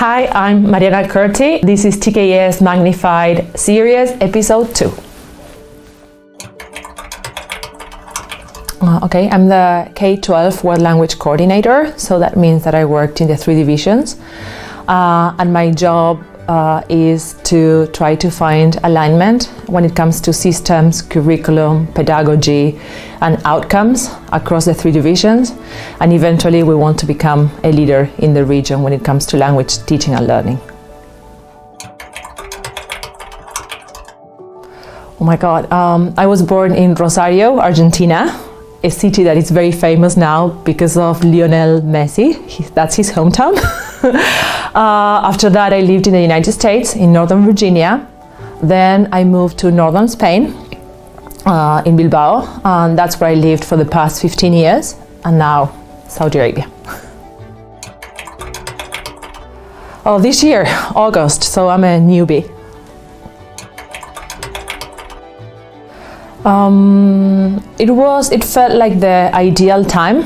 Hi, I'm Mariana Curti. This is TKS Magnified Series Episode 2. Okay, I'm the K-12 World Language Coordinator, so that means that I worked in the 3 divisions. And my job is to try to find alignment when it comes to systems, curriculum, pedagogy, and outcomes across the 3 divisions. And eventually we want to become a leader in the region when it comes to language teaching and learning. Oh my God, I was born in Rosario, Argentina, a city that is very famous now because of Lionel Messi. That's his hometown. After that, I lived in the United States, in Northern Virginia. Then I moved to northern Spain, in Bilbao, and that's where I lived for the past 15 years, and now Saudi Arabia. Oh, this year, August, so I'm a newbie. It felt like the ideal time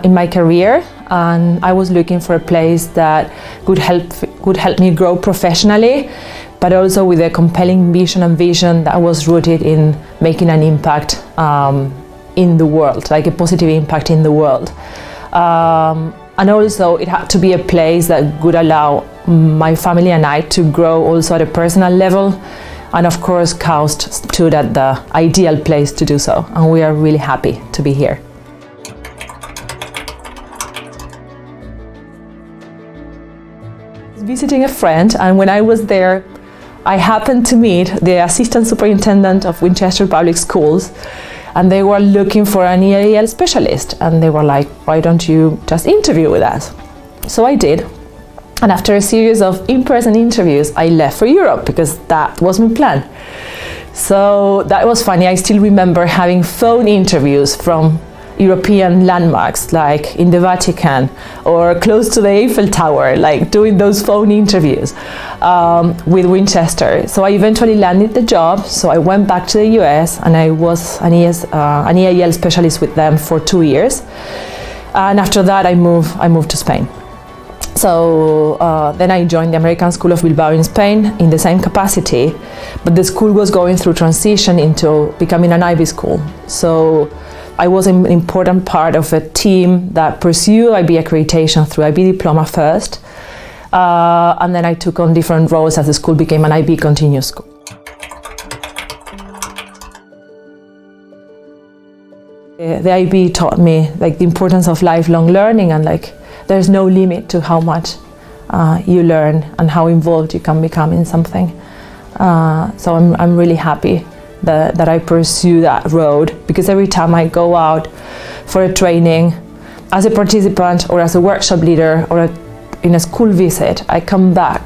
in my career, and I was looking for a place that could help me grow professionally, but also with a compelling mission and vision that was rooted in making an impact in the world, like a positive impact in the world. And also it had to be a place that would allow my family and I to grow also at a personal level. And of course, KAUST stood at the ideal place to do so, and we are really happy to be here. Visiting a friend, and when I was there, I happened to meet the assistant superintendent of Winchester Public Schools, and they were looking for an EAL specialist, and they were like, why don't you just interview with us? So I did. And after a series of in-person interviews, I left for Europe because that was my plan. So that was funny. I still remember having phone interviews from European landmarks, like in the Vatican or close to the Eiffel Tower, like doing those phone interviews with Winchester. So I eventually landed the job. So I went back to the US, and I was an EAL specialist with them for 2 years. And after that, I moved to Spain. So then I joined the American School of Bilbao in Spain in the same capacity, but the school was going through transition into becoming an IB school. So I was an important part of a team that pursued IB accreditation through IB diploma first, and then I took on different roles as the school became an IB continuous school. The IB taught me like the importance of lifelong learning, and like there's no limit to how much you learn and how involved you can become in something. So I'm really happy that I pursue that road, because every time I go out for a training as a participant or as a workshop leader or in a school visit, I come back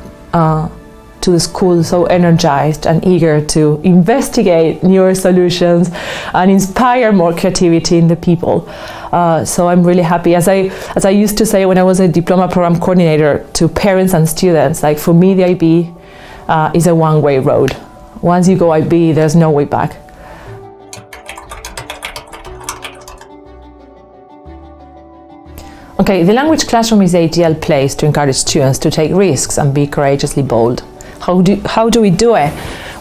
to the school so energized and eager to investigate newer solutions and inspire more creativity in the people. So I'm really happy. As I used to say when I was a diploma program coordinator to parents and students, like for me the IB is a one-way road. Once you go IB, there's no way back. Okay, the language classroom is the ideal place to encourage students to take risks and be courageously bold. How do we do it?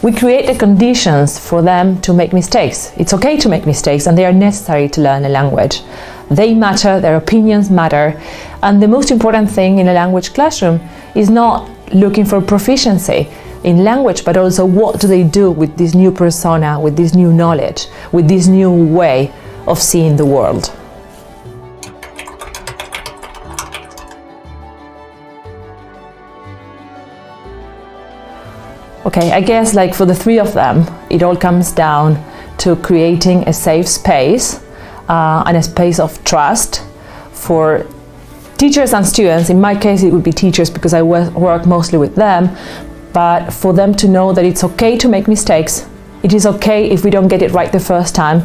We create the conditions for them to make mistakes. It's okay to make mistakes, and they are necessary to learn a language. They matter, their opinions matter, and the most important thing in a language classroom is not looking for proficiency in language, but also what do they do with this new persona, with this new knowledge, with this new way of seeing the world. Okay, I guess like for the 3 of them, it all comes down to creating a safe space and a space of trust for teachers and students. In my case, it would be teachers because I work mostly with them, but for them to know that it's okay to make mistakes. It is okay if we don't get it right the first time.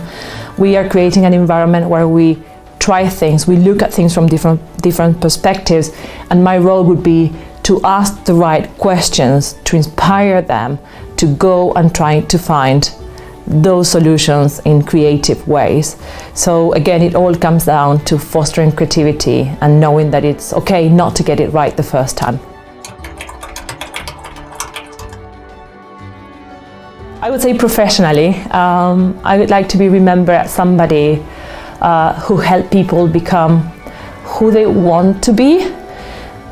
We are creating an environment where we try things, we look at things from different perspectives, and my role would be to ask the right questions, to inspire them to go and try to find those solutions in creative ways. So again, it all comes down to fostering creativity and knowing that it's okay not to get it right the first time. I would say professionally, I would like to be remembered as somebody who helped people become who they want to be,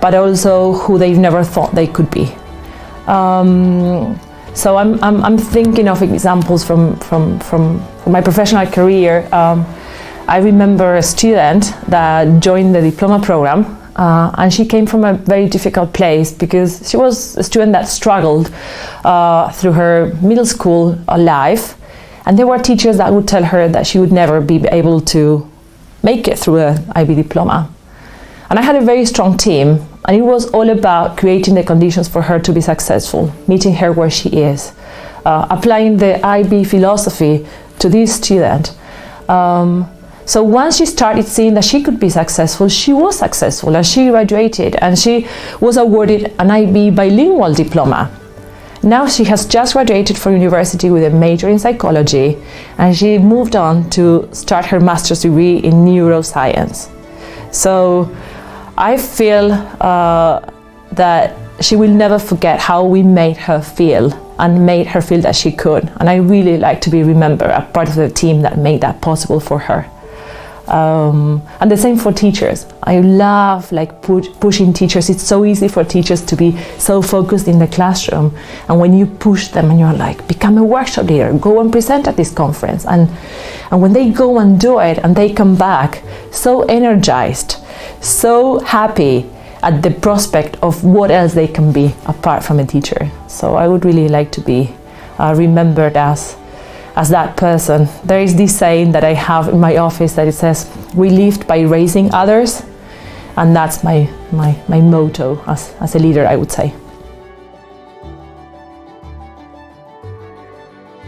but also who they've never thought they could be. So I'm thinking of examples from my professional career. I remember a student that joined the diploma program, and she came from a very difficult place because she was a student that struggled through her middle school life, and there were teachers that would tell her that she would never be able to make it through an IB diploma. And I had a very strong team, and it was all about creating the conditions for her to be successful, meeting her where she is, applying the IB philosophy to this student. So once she started seeing that she could be successful, she was successful, and she graduated, and she was awarded an IB bilingual diploma. Now she has just graduated from university with a major in psychology, and she moved on to start her master's degree in neuroscience. So I feel that she will never forget how we made her feel and made her feel that she could. And I really like to be remembered as part of the team that made that possible for her. And the same for teachers. I love pushing teachers. It's so easy for teachers to be so focused in the classroom, and when you push them and you're like, become a workshop leader, go and present at this conference, and when they go and do it and they come back so energized, so happy at the prospect of what else they can be apart from a teacher. So I would really like to be remembered as that person. There is this saying that I have in my office that it says, we lived by raising others, and that's my motto as a leader, I would say.